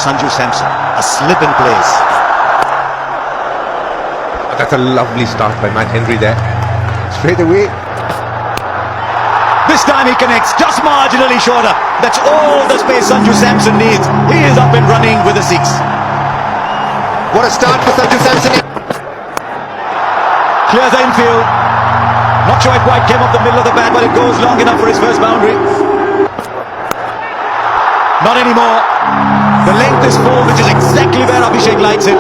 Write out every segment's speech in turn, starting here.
Sanju Samson. A slip in place. That's a lovely start by Matt Henry there. Straight away. This time he connects, just marginally shorter. That's all the space Sanju Samson needs. He is up and running with a six. What a start for Sanju Samson. Clears the infield. Not sure it quite came off the middle of the bat, but it goes long enough for his first boundary. Not anymore. The length is full, which is exactly where Abhishek likes it.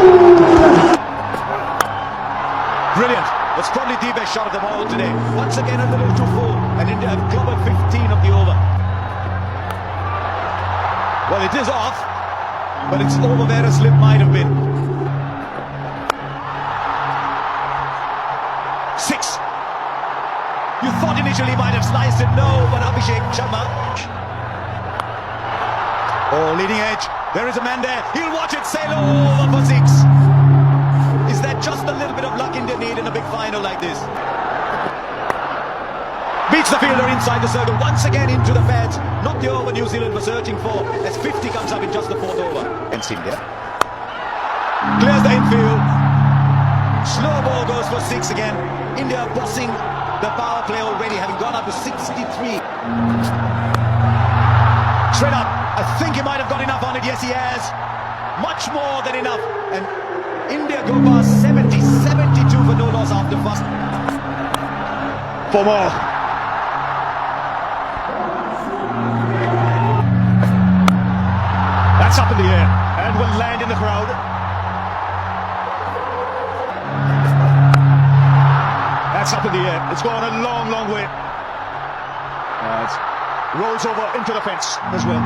Brilliant. That's probably the best shot of them all today. Once again a little too full, and India have clobbered 15 of the over. Well, it is off, but it's over where a slip might have been. 6. You thought initially he might have sliced it. No, but Abhishek Sharma. Oh, leading edge. There is a man there. He'll watch it sail over for 6. Is that just a little bit of luck India need in a big final like this? Beats the fielder inside the circle. Once again into the pads. Not the over New Zealand was searching for, as 50 comes up in just the 4th over against India. Clears the infield. Slow ball goes for 6 again. India bossing the power play already, having gone up to 63. Straight up. I think he might have got enough on it. Yes, he has. Much more than enough. And India go past 70, 72 for no loss after first. For more. That's up in the air and will land in the crowd. That's up in the air. It's gone a long, long way. It rolls over into the fence as well.